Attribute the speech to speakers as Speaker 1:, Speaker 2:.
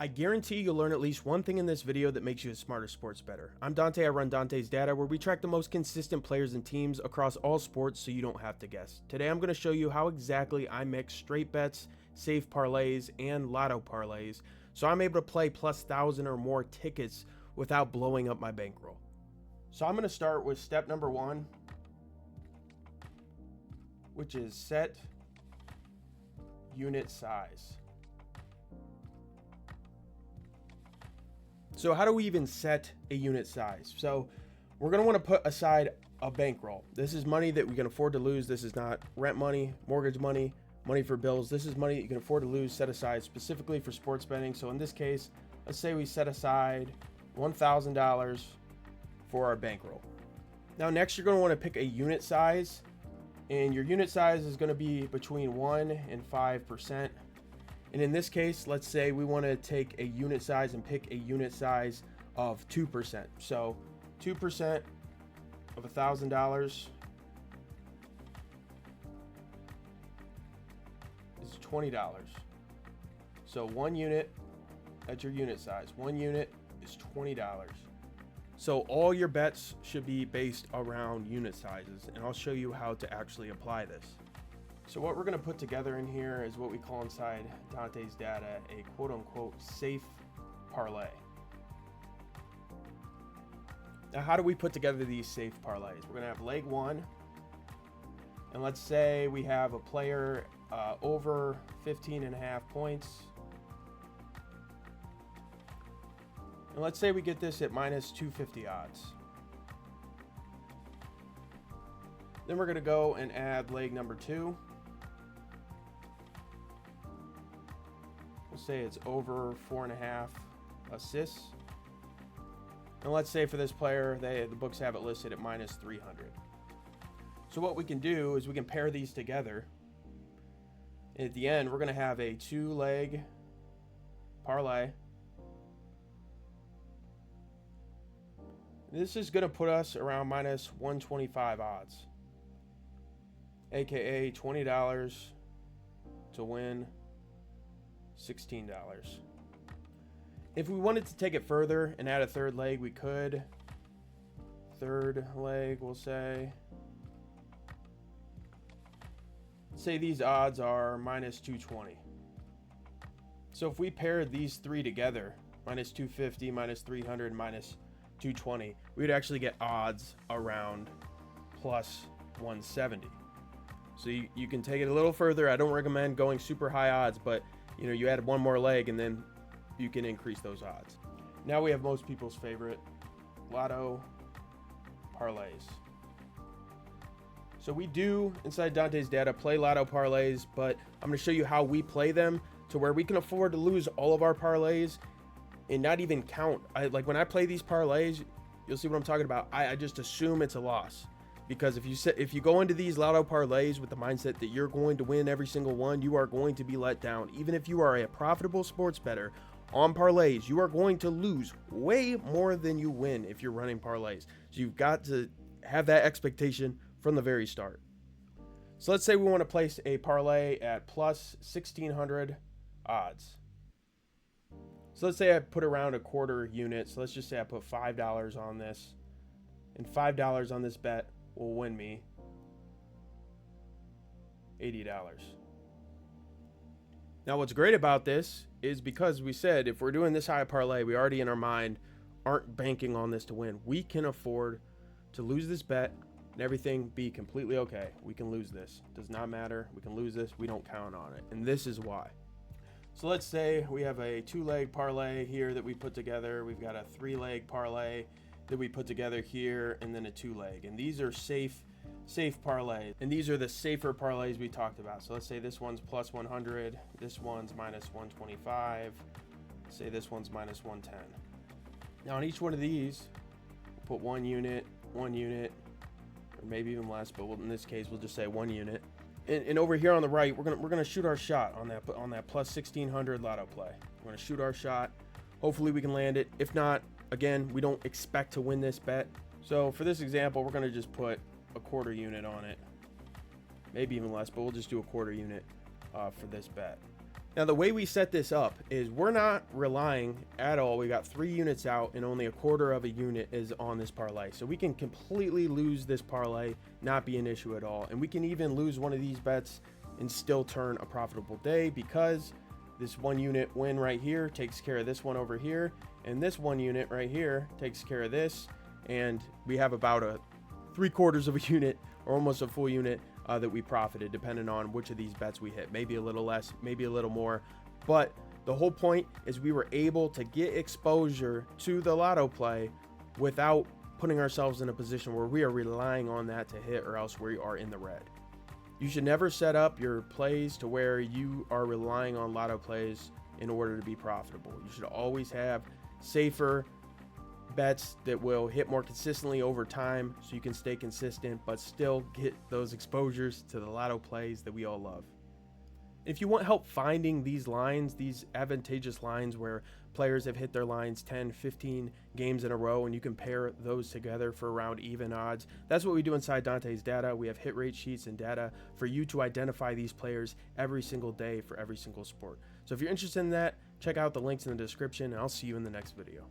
Speaker 1: I guarantee you'll learn at least one thing in this video that makes you a smarter sports bettor. I'm Dante, I run Dante's Data, where we track the most consistent players and teams across all sports so you don't have to guess. Today I'm going to show you how exactly I mix straight bets, safe parlays, and lotto parlays, so I'm able to play plus 1,000 or more tickets without blowing up my bankroll. So I'm going to start with step number 1, which is set unit size. So how do we even set a unit size? So we're going to want to put aside a bankroll. This is money that we can afford to lose. This is not rent money, mortgage money, money for bills. This is money that you can afford to lose, set aside specifically for sports betting. So in this case, let's say we set aside $1,000 for our bankroll. Now next, you're going to want to pick a unit size, and your unit size is going to be between 1 and 5%. And in this case, let's say we want to take a unit size and pick a unit size of 2%. So 2% of $1,000 is $20. So 1 unit, that's your unit size. 1 unit is $20. So all your bets should be based around unit sizes, and I'll show you how to actually apply this. So what we're going to put together in here is what we call inside Dante's Data a quote-unquote safe parlay. Now, how do we put together these safe parlays? We're going to have leg 1, and let's say we have a player over 15.5 points. And let's say we get this at minus 250 odds. Then we're going to go and add leg number 2. We'll say it's over 4.5 assists. And let's say for this player, the books have it listed at minus 300. So what we can do is we can pair these together. And at the end, we're going to have a 2-leg parlay. This is going to put us around minus 125 odds, aka $20 to win $16. If we wanted to take it further and add a 3rd leg, we could. 3rd leg, we'll say these odds are minus 220. So if we paired these 3 together, minus 250, minus 300, minus 220, we would actually get odds around plus 170. So you can take it a little further. I don't recommend going super high odds, but you add 1 more leg and then you can increase those odds. Now we have most people's favorite, lotto parlays. So we do, inside Dante's Data, play lotto parlays, but I'm going to show you how we play them to where we can afford to lose all of our parlays and not even count. Like when I play these parlays, you'll see what I'm talking about. I just assume it's a loss, because if you go into these lotto parlays with the mindset that you're going to win every single one, you are going to be let down. Even if you are a profitable sports bettor on parlays, you are going to lose way more than you win if you're running parlays. So you've got to have that expectation from the very start. So let's say we want to place a parlay at plus 1,600 odds. So let's say I put around a quarter unit. So let's just say I put $5 on this, and $5 on this bet will win me $80. Now what's great about this is, because we said if we're doing this high parlay, we already in our mind aren't banking on this to win. We can afford to lose this bet and everything be completely okay. We can lose this. Does not matter. We can lose this. We don't count on it. And this is why. So let's say we have a 2-leg parlay here that we put together. We've got a 3-leg parlay that we put together here, and then a 2-leg. And these are safe parlays. And these are the safer parlays we talked about. So let's say this one's plus 100. This one's minus 125. Say this one's minus 110. Now on each one of these, we'll put 1 unit, or maybe even less, but in this case, we'll just say 1 unit. And over here on the right, we're gonna shoot our shot on that plus 1,600 lotto play. We're gonna shoot our shot. Hopefully we can land it. If not, again, we don't expect to win this bet. So for this example, we're gonna just put a quarter unit on it, maybe even less, but we'll just do a quarter unit for this bet. Now, the way we set this up is we're not relying at all. We got 3 units out and only a quarter of a unit is on this parlay. So we can completely lose this parlay, not be an issue at all. And we can even lose one of these bets and still turn a profitable day, because this 1 unit win right here takes care of this one over here. And this 1 unit right here takes care of this. And we have about a 3/4 of a unit, or almost a full unit, that we profited, depending on which of these bets we hit. Maybe a little less, maybe a little more. But the whole point is we were able to get exposure to the lotto play without putting ourselves in a position where we are relying on that to hit, or else we are in the red. You should never set up your plays to where you are relying on lotto plays in order to be profitable. You should always have safer bets that will hit more consistently over time, so you can stay consistent but still get those exposures to the lotto plays that we all love. If you want help finding these lines, these advantageous lines where players have hit their lines 10, 15 games in a row, and you can pair those together for around even odds, that's what we do inside Dante's data. We have hit rate sheets and data for you to identify these players every single day for every single sport. So if you're interested in that, check out the links in the description, and I'll see you in the next video.